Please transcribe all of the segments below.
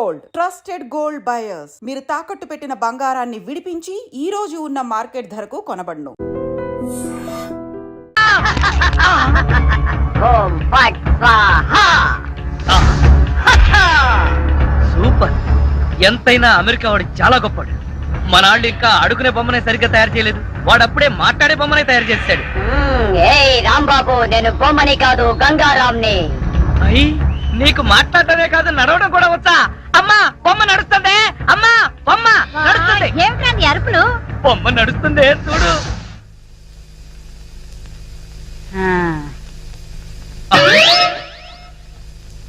Gold, trusted gold buyers. మీరు తాకట్టు పెట్టిన బంగారాన్ని విడిపించి ఈ రోజు ఉన్న మార్కెట్ ధరకు కొనబడును. సూపర్. ఎంతైనా అమెరికా వాడు చాలా గొప్పవాడు. మన వాళ్ళు ఇంకా అడుగునే బొమ్మనే సరిగ్గా తయారు చేయలేదు, వాడు అప్పుడే మాట్లాడే బొమ్మనే తయారు చేశాడు. రాంబాబు, నేను బొమ్మని కాదు గంగారాంని. అయ్యి, నీకు మాట్లాడటమే కాదు నడవడం కూడా వచ్చా? అమ్మా బొమ్మ నడుస్తుంది, అమ్మా బొమ్మ నడుస్తుంది. ఏమిటండి అరుపులు? బొమ్మ నడుస్తుంది చూడు.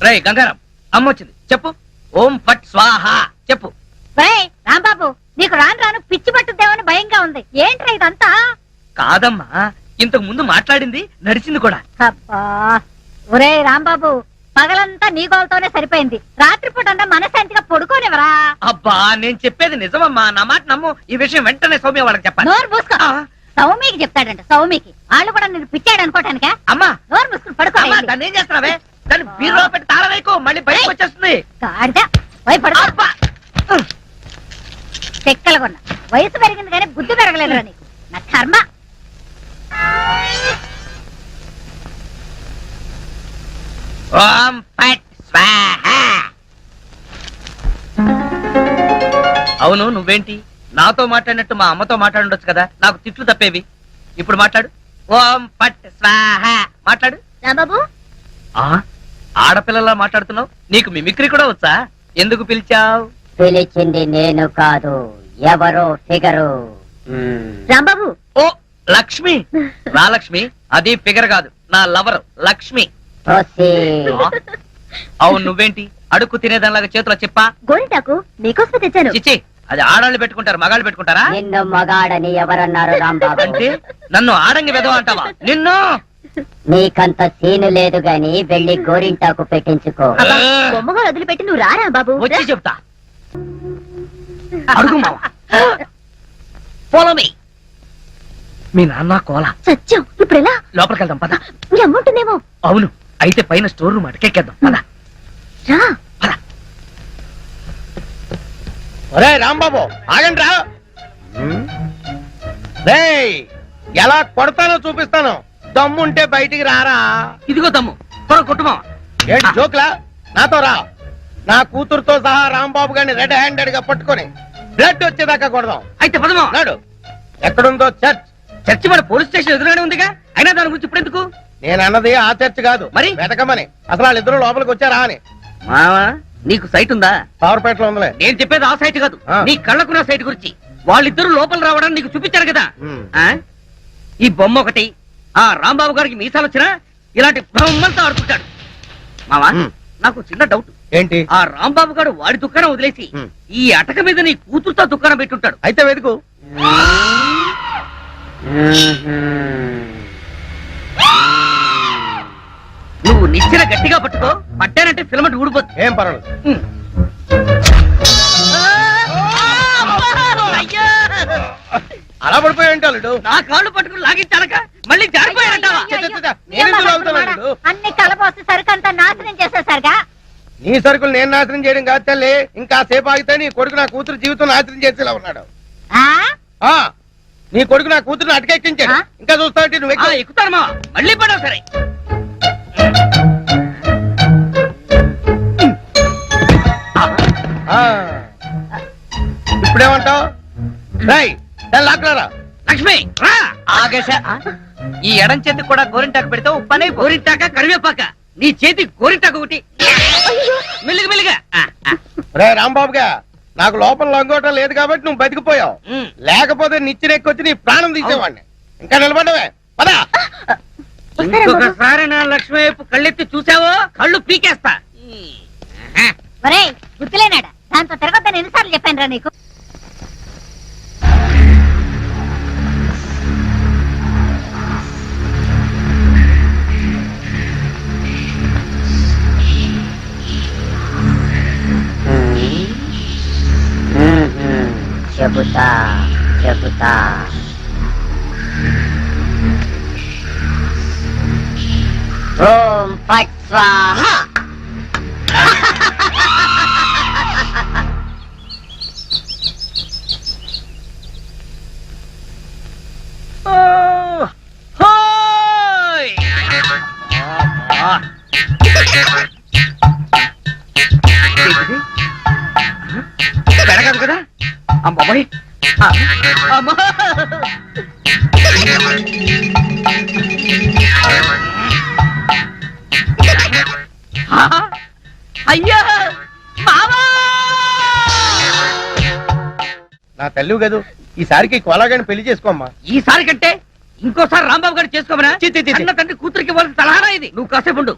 రే గంగారాం, అమ్మ వచ్చింది, చెప్పు. ఓం ఫట్ స్వాహ చెప్పు. రాంబాబు, నీకు రాను రాను పిచ్చి పట్టుద్దేమని భయంగా ఉంది. ఏంట్రా ఇదంతా? కాదమ్మా, ఇంతకు ముందు మాట్లాడింది నడిచింది కూడా. అబ్బా, ఒరే రాంబాబు, పగలంతా నీ గోలతోనే సరిపోయింది. రాత్రిపూట మనశాంతిగా పడుకోనివరా? అబ్బా, నేను చెప్పేది నిజమమ్మా, నా మాట నమ్ము. ఈ విషయం వెంటనే సౌమ్య వాళ్ళకి చెప్పాలి. నోరు మూసుకో. సౌమికి చెప్తాడంట. సౌమికి వాళ్ళు కూడా నేను పిచ్చాడు అనుకోటానికా? అమ్మా నోరు మూసుకుని పడుకో. దాన్ని ఏం చేస్తున్నావే? దాన్ని బీరులో పెట్టి తాళవేకు, మళ్ళీ బయటకు వచ్చేస్తుంది. చెక్కలగొన్న వయసు పెరిగింది కానీ బుద్ధి పెరగలేదురా నీకు. నా కర్మ. ఓం ఫట్ స్వాహ. అవును, నువ్వేంటి నాతో మాట్లాడినట్టు మా అమ్మతో మాట్లాడుండొచ్చు కదా, నాకు తిట్లు తప్పేవి. ఇప్పుడు మాట్లాడు. ఓం ఫట్ స్వాహ మాట్లాడు. రాంబాబు, ఆడపిల్లలా మాట్లాడుతున్నావు, నీకు మిమిక్రీ కూడా వచ్చా? ఎందుకు పిలిచావు? పిలిచింది నేను కాదు, ఎవరో ఫిగరు. రాంబాబు. ఓ లక్ష్మి. నా లక్ష్మి, అది ఫిగర్ కాదు, నా లవర్ లక్ష్మి. అవును, నువ్వేంటి అడుక్కు తినేదానిలాగా చేతిలో చెప్పా? గోరింటాకు నీకోసం తెచ్చాను. చిచ్చి, అది ఆడాళ్ళు పెట్టుకుంటారు, మగాళ్ళు పెట్టుకుంటారా? నిన్ను మగాడని ఎవరన్నారు రాంబాబు? అంటే నన్ను ఆడంగి వెదవ అంటావా? నిన్ను. నీకంత సీను లేదు గాని వెళ్ళి గోరింటాకు పెట్టించుకో. బొమ్మగా వదిలిపెట్టి నువ్వు రారా బాబు? వచ్చి చెప్తా. అడుగు మావా. Follow me. మీ నాన్న కోల సత్యం. ఇప్పుడు ఎలా? లోపలికి వెళ్దాం పద. అమ్ముంటుందేమో. అవును, అయితే పైన స్టోర్ రూమ్ అటకెక్కేద్దాం పద. రా. ఒరే రాంబాబు, ఆగండి రా. ఎలా కొడతానో చూపిస్తాను. దమ్ముంటే బయటికి రారా. ఇదిగో దమ్ము, త్వర కొట్టుమా. ఏంటి జోక్లా? నాతో రా. నా కూతురుతో సహా రాంబాబు గారిని రెడ్ హ్యాండెడ్ గా పట్టుకొని బ్లడ్ వచ్చేదాకా కొడదాం. అయితే పదమా. నాడు ఎక్కడుందో చర్చ్. చర్చి మన పోలీస్ స్టేషన్ ఎదురుగానే ఉందిగా, అయినా దాని గురించి ఇప్పుడు ఎందుకు? నేను అన్నది ఆ చర్చ్ కాదు, మరి వెతకమని. అసలు వాళ్ళిద్దరు లోపలికి వచ్చారా అని. మావా, నీకు సైట్ ఉందా? పవర్పేటలో ఉందిలే. నేను చెప్పేది ఆ సైట్ కాదు, నీ కళ్ళకున్న సైట్ గురించి. వాళ్ళిద్దరు లోపల రావడానికి నీకు చూపించారు కదా. ఈ బొమ్మ ఒకటి, ఆ రాంబాబు గారికి మీసాలు వచ్చినా ఇలాంటి బొమ్మలతో ఆడుకుంటాడు. మావా, నాకు చిన్న డౌట్. ఏంటి? ఆ రాంబాబు గారు వాడి దుకాణం వదిలేసి ఈ అటక మీద నీ కూతురుతో దుకాణం పెట్టుంటాడు. అయితే వెతుకు. నువ్వు నిచ్చిన గట్టిగా పట్టుకో, పట్టానంటే ఫిలమెంట్ ఊడిపోతుంది. ఏం పర్వాలేదు. అలా పడిపోయి ఉంటాడు. నా కాళ్ళు పట్టుకుని లాగించాలక మళ్ళీ జారిపోయారంటావా? అన్ని కలపోసి సరుకంతా నాశనం చేసేసరిగా. నీ సరుకులు నేను నాశనం చేయడం కాదు తల్లి. ఇంకా సేపు ఆగితే నీ కొడుకు నా కూతురు జీవితం నాశనం చేసేలా ఉన్నాడు. నీ కొడుకు నా కూతురుని అటకెక్కించాడు. ఇంకా చూస్తావు నువ్వు ఎక్కుతారమ్మా. మళ్ళీ పడవు సరే. ఇప్పుడేమంటావు? లాక్లారా. లక్ష్మి రా. ఆగేశా. ఈ ఎడం చేతికి కూడా గోరింటాకు పెడితే ఉప్పనే. గోరింటాక కరివేపాక, నీ చేతి గోరింటాకు ఒకటి. మెల్లిగా మెల్లిగా. రే రాంబాబుగా, నాకు లోపల లొంగోటం లేదు కాబట్టి నువ్వు బతికిపోయావు. లేకపోతే నిచ్చినెక్కొచ్చి నీ ప్రాణం తీసేవాడిని. ఇంకా నిలబడవే పదా. ఇంకొకసారి నా లక్ష్మి వైపు కళ్ళెత్తి చూసావో కళ్ళు పీకేస్తా. గుర్తులేనాడా? దాంతో తిరగొద్దని ఎన్నిసార్లు చెప్పాను రా నీకు? చెబుతా చెబుతా. ఓం ఫట్ స్వాహా. పెడగదు కదా అమ్మాయి అమ్మా అయ్యా మావా నా తల్లి కదూ ఈసారికి కోలాగాని పెళ్లి చేసుకోమ్మా. ఈసారి కంటే ఇంకోసారి రాంబాబు గారు చేసుకోమనా చి, చి, చి, చి. అన్న తండ్రి కూతురికి ఇవ్వాల్సిన సలహానా ఇది? నువ్వు కాసేపు ఉండు.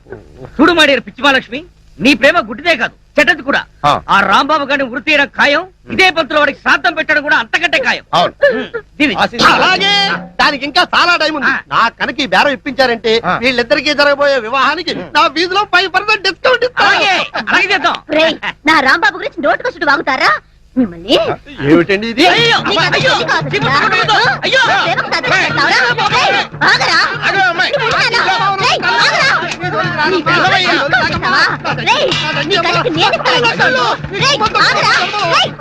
చూడు మాడియారు పిచ్చిమాలక్ష్మి, నీ ప్రేమ గుడ్డిదే కాదు చెడ్డది కూడా. ఆ. ఆ రాంబాబు గారిని వృత్తి చేయడం ఖాయం, ఇదే పంతులు వాడికి శ్రాద్ధం పెట్టడం కూడా అంతకంటే ఖాయం. అవును. దీని- అలాగే దానికి ఇంకా చాలా టైం ఉంది. ఆ. నా కనుక ఈ బేరం ఇప్పించారంటే ఆ. వీళ్ళిద్దరికి జరగబోయే వివాహానికి నా ఫీజులో 5% డిస్కౌంట్ అలాగే ఇస్తాను. అలాగే చేద్దాం. ఒరేయ్, నా రాంబాబు గురించి నోటుకొచ్చుడు వాగుతారా మిమ్మల్ని? ఏమిటండి ఇది? అయ్యో, నీకు అంత అయ్యో, తెలివి కాదు చిక్కు కదా? పట్టుకుంటుందో? అయ్యో. ప్రేమకు సదనం చేస్తావురా? ఏయ్, ఆగరా? అగో అమ్మాయి. నీ ఆగరా? నీ వెళ్ళవయ్యా. కళ్ళకి చేస్తావా? రేయ్, నీ కళ్ళకి నేను ఇస్తాను. రేయ్, ఆగరా? రేయ్.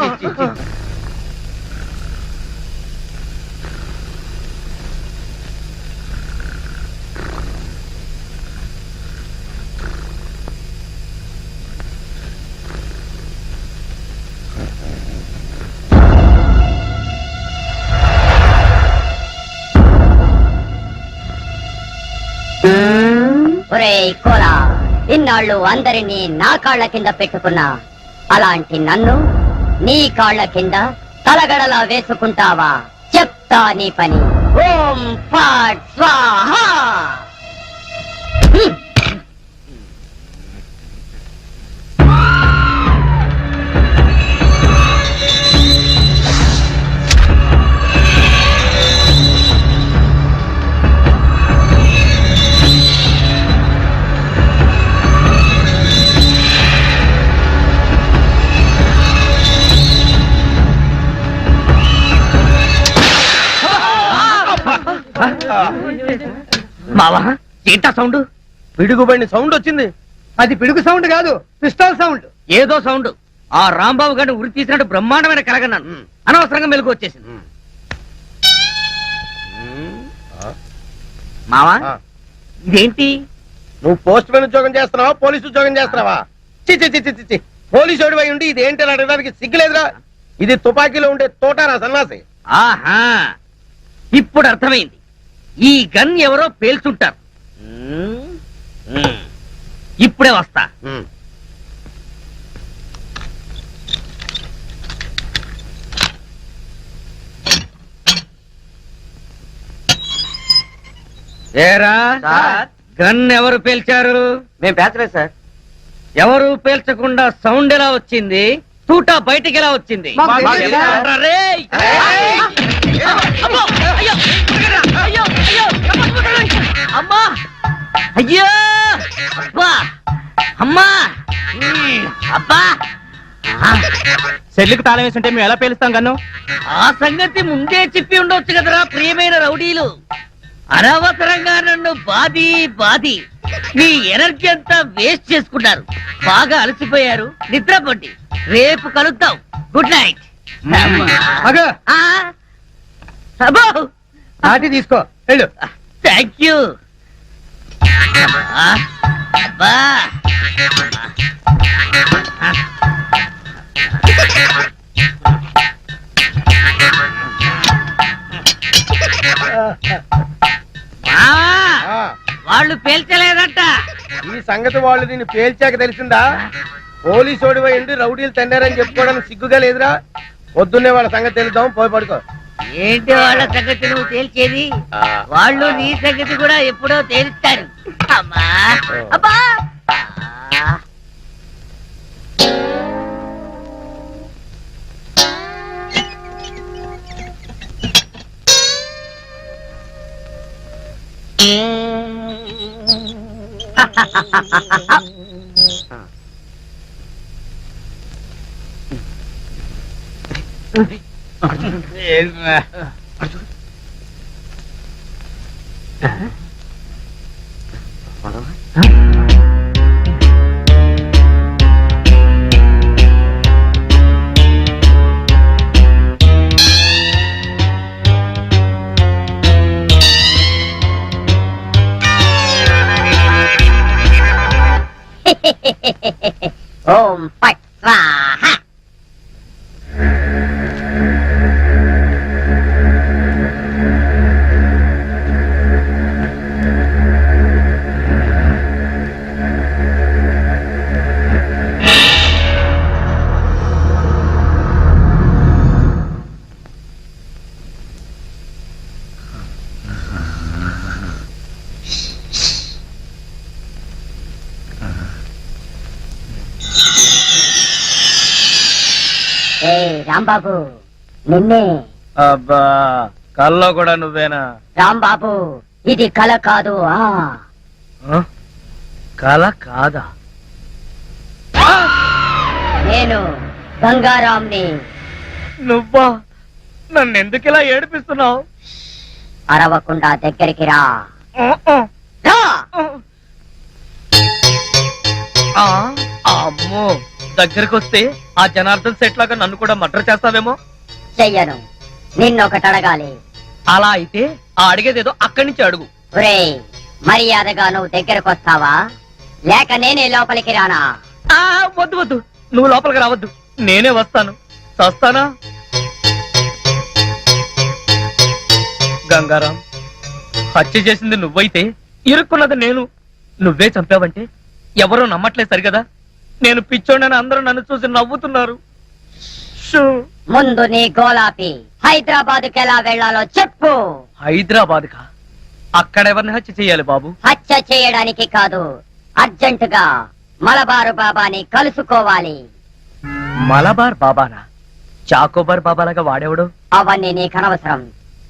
ఒరేయ్ కోలా, ఇన్నాళ్ళు అందరినీ నా కాళ్ళ కింద పెట్టుకున్నా అలాంటి నన్ను నీ కాళ్ళ కింద తలగడలా వేసుకుంటావా? చెప్తా నీ పని. ఓం ఫాట్ స్వాహా. మావా ఏంటా సౌండ్? పిడుగుబడిన సౌండ్ వచ్చింది. అది పిడుగు సౌండ్ కాదు, పిస్టల్ సౌండ్. ఏదో సౌండ్. ఆ రాంబాబు గారిని ఉరి తీసినట్టు బ్రహ్మాండమైన కలగన్నాను. అనవసరంగా మెలుగు వచ్చేసింది. మావా ఆ. ఇదేంటి? నువ్వు పోస్ట్ మ్యాన్ ఉద్యోగం చేస్తున్నావా, పోలీసు ఉద్యోగం చేస్తున్నావా? చి చి చి చి చి, చి. పోలీసు ఓడివై ఉండి ఇది ఏంటి అని అడగడానికి సిగ్గులేదురా? ఇది తుపాకీలో ఉండే తోటారా సన్నాసి. ఆహా, ఇప్పుడు అర్థమైంది. ఈ గన్ ఎవరో పేల్చుంటారు. ఇప్పుడే వస్తా. ఏరా, గన్ ఎవరు పేల్చారు? మేము పేర్చలేదు సార్. ఎవరు పేల్చకుండా సౌండ్ ఎలా వచ్చింది? తూటా బయటికి ఎలా వచ్చింది? మాకు తెలియదు సార్. ఎవరా రేయ్? అమ్మో! అయ్యో! అయ్యో! అయ్యో! అమ్మా! అయ్యో! అబ్బా! అమ్మా! అబ్బా! సెల్లుకి తాళం వేస్తుంటే మేము ఎలా పేలుస్తాం కన్ను? ఆ సంగతి ముందే చెప్పి ఉండొచ్చు కదరా ప్రియమైన రౌడీలు. అనవసరంగా నన్ను బాది మీ ఎనర్జీ అంతా వేస్ట్ చేసుకున్నారు. బాగా అలసిపోయారు, నిద్రపోండి. రేపు కలుద్దాం. Good night. నాటి తీసుకో వెళ్ళు. Thank you. అబ్బా ఆ, వాళ్ళు పేల్చలేదట. ఈ సంగతి వాళ్ళు దీన్ని పేల్చాక తెలిసిందా? పోలీసు ఓడివై ఉండి రౌడీలు తండారని చెప్పుకోవడానికి సిగ్గుగా లేదురా? పొద్దున్నే వాళ్ళ సంగతి తెలుద్దాం, పోయి పడుకో. ఏంటి వాళ్ళ సంగతి నువ్వు తేల్చేది? వాళ్ళు నీ సంగతి కూడా ఎప్పుడో తేలుస్తారు. అమ్మా అబ్బా ఓం ఫట్ స్వాహ. ఏ రాంబాబు, నిన్నే. అబ్బా కల్లో కూడా నువ్వేనా? రాంబాబు, ఇది కల కాదు. కల కాదా? నేను గంగారాంని. నువ్వా? నన్ను ఎందుకు ఇలా ఏడిపిస్తున్నావు? అరవకుండా దగ్గరికి రా. రా. అమ్మో, దగ్గరికి వస్తే ఆ జనార్దన్ సెట్ లాగా నన్ను కూడా మర్డర్ చేస్తావేమో. చెయ్యను. నిన్నొకటి అడగాలి. అలా అయితే ఆ అడిగేదేదో అక్కడి నుంచి అడుగు. ఒరేయ్, మర్యాదగా నువ్వు దగ్గరకు వస్తావా లేక నేనే లోపలికి రానా? వద్దు వద్దు, నువ్వు లోపలికి రావద్దు, నేనే వస్తాను. చస్తానా? గంగారాం, హత్య చేసింది నువ్వైతే ఇరుక్కున్నది నేను. నువ్వే చంపావంటే ఎవరో నమ్మట్లేదు సరిగదా. నేను పిచ్చోడని అందరూ నన్ను చూసి నవ్వుతున్నారు. ముందు నీ గోలాపి హైదరాబాద్కి ఎలా వెళ్లాలో చెప్పు. హైదరాబాద్ కా? అక్కడెవరిని హత్య చెయ్యాలి బాబు? హత్య చేయడానికి కాదు, అర్జెంటుగా మలబారు బాబాని కలుసుకోవాలి. మలబార్ బాబానా? చాకోబార్ బాబాలాగా వాడేవాడు? అవన్నీ నీకు అనవసరం.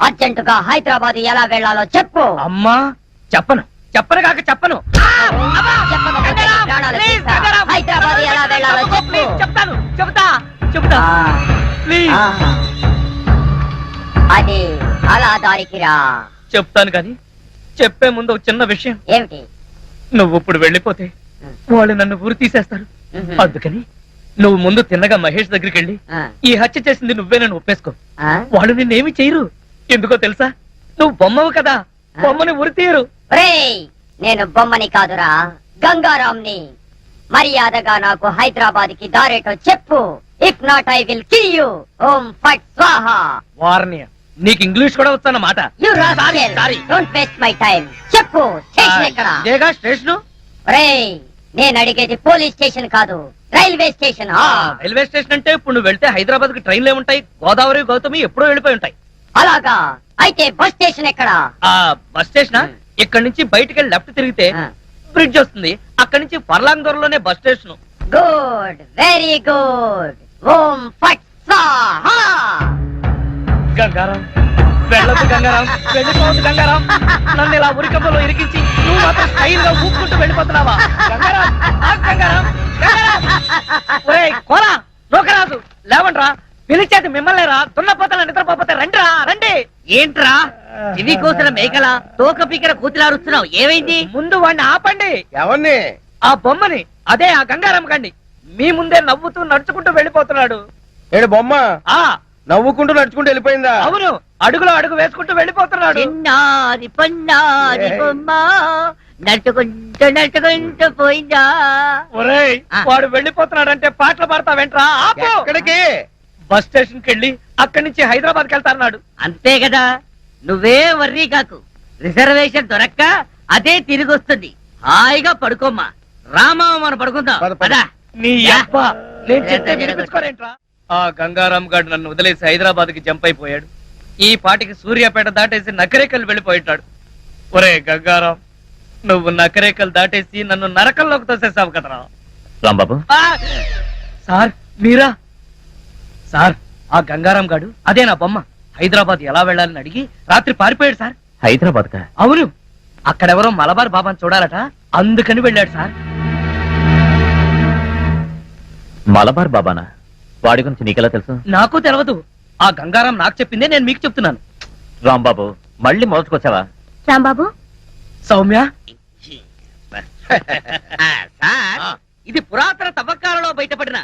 అర్జెంటుగా హైదరాబాద్ ఎలా వెళ్లాలో చెప్పు. అమ్మా, చెప్పను చెప్పను కాక చెప్పను. చెప్పకపోతే నీ ప్రాణాలు తీస్తా. హైదరాబాద్ ఎలా వెళ్లాలో చెప్పు. చెప్తాను, చెబుతా చెబుతా. ప్లీజ్. అది అలా దారికి రా. చెప్తాను కానీ చెప్పే ముందు ఒక చిన్న విషయం. ఏమిటి? నువ్వు ఇప్పుడు వెళ్ళిపోతే వాళ్ళు నన్ను ఊరు తీసేస్తారు. అందుకని నువ్వు ముందు తిన్నగా మహేష్ దగ్గరికి వెళ్ళి ఈ హత్య చేసింది నువ్వేనని ఒప్పేసుకో. వాళ్ళు నిన్నేమి చేయరు. ఎందుకో తెలుసా? నువ్వు బొమ్మవు కదా, బొమ్మని ఉరి తీయరు. రేయ్, నేను బొమ్మని కాదురా, గంగారాంని. మర్యాదగా నాకు హైదరాబాద్ కి దారేటో చెప్పు. If not I will kill you. Om ఫట్ స్వాహ. వార్నియ, నీకు ఇంగ్లీష్ కూడా వస్తానమాట. You rascal, don't waste my time. చెప్పు, స్టేషన్ ఎక్కడ? ఇదేగా స్టేషన్. రేయ్, నేను అడిగేది పోలీస్ స్టేషన్ కాదు, రైల్వే స్టేషన్. రైల్వే స్టేషన్ అంటే ఇప్పుడు నువ్వు వెళ్తే హైదరాబాద్ కి ట్రైన్లు ఏముంటాయి? గోదావరి గౌతమి ఎప్పుడో వెళ్ళిపోయి ఉంటాయి. అలాగా? అయితే బస్ స్టేషన్ ఎక్కడ? ఆ బస్ స్టేషన్ ఇక్కడ నుంచి బయటికి వెళ్ళి లెఫ్ట్ తిరిగితే బ్రిడ్జ్ వస్తుంది. అక్కడి నుంచి పర్లాంగ్ దూరంలోనే bus station. Good, very good. Om ఫట్ స్వాహ. గంగారాం, వెళ్ళొద్దు గంగారాం, వెళ్ళిపోవద్దు గంగారాం. నన్ను ఇలా ఉరికంపలో ఇరికించి నువ్వు మాత్రం స్టైల్ గా ఊపుకుంటూ వెళ్ళిపోతున్నావా? గంగారాం, ఆగు గంగారాం, గంగారాం. ఒరేయ్ కోరా, నోకరాజు, లేవండ్రా. పిలిచేది మిమ్మల్నేరా, దున్నపోతల నిద్రపోతే రండిరా, రండి. ఏంట్రా ఇవి కోసిన మేకల తోక పీకర కూతులారుస్తున్నావు? ఏమైంది? ముందు వాడిని ఆపండి. ఎవరిని? ఆ బొమ్మని, అదే ఆ గంగారాం కండి. మీ ముందే నవ్వుతూ నడుచుకుంటూ వెళ్ళిపోతున్నాడు. ఏడు బొమ్మ ఆ నవ్వుకుంటూ నడుచుకుంటూ వెళ్ళిపోయిందా? అవును, అడుగులో అడుగు వేసుకుంటూ వెళ్ళిపోతున్నాడు. చిన్నారి పొన్నారి బొమ్మ నడుచుకుంటూ నడుచుకుంటూ పోయిందా? ఒరేయ్, వాడు వెళ్ళిపోతున్నాడంటే పాటలు పాడతావేంట్రా? ఆపు. ఎక్కడికి? బస్ స్టేషన్ కి వెళ్ళి అక్కడి నుంచి హైదరాబాద్ కి వెళ్తాన్నాడు. అంతే కదా, నువ్వే వర్రీ కాకు. రిజర్వేషన్ దొరక్క అదే తిరిగి వస్తుంది. హాయిగా పడుకోమ్మా. రామావ మనం పడుకుందాం. పద, పద. పద. నీ అబ్బా, నేను చెప్తే వినిపించుకోరేంట్రా? ఆ గంగారాం గారు నన్ను వదిలేసి హైదరాబాద్ కి జంప్ అయిపోయాడు. ఈ పాటికి సూర్యాపేట దాటేసి నకరేకల్ వెళ్ళిపోయింటాడు. ఒరే గంగారాం, నువ్వు నకరేకల్ దాటేసి నన్ను నరకంలోకి తోసేసావు కదరా. రాంబాబు, సార్ మీరా? సార్, ఆ గంగారాం గాడు అదే నా బొమ్మ. హైదరాబాద్ ఎలా వెళ్ళాలని అడిగి రాత్రి పారిపోయాడు సార్. హైదరాబాద్ కా? అవును, అక్కడెవరో మలబార్ బాబాని చూడాలట, అందుకని వెళ్ళాడు సార్. మలబార్ బాబానా? వాడి గురించి నీకెలా తెలుసు? నాకు తెలవదు. ఆ గంగారాం నాకు చెప్పిందే నేను మీకు చెప్తున్నాను. రాంబాబు, మళ్ళీ మొదటికొచ్చావా? రాంబాబు, సౌమ్య, సార్, ఇది పురాతన తవ్వకాలలో బయటపడిన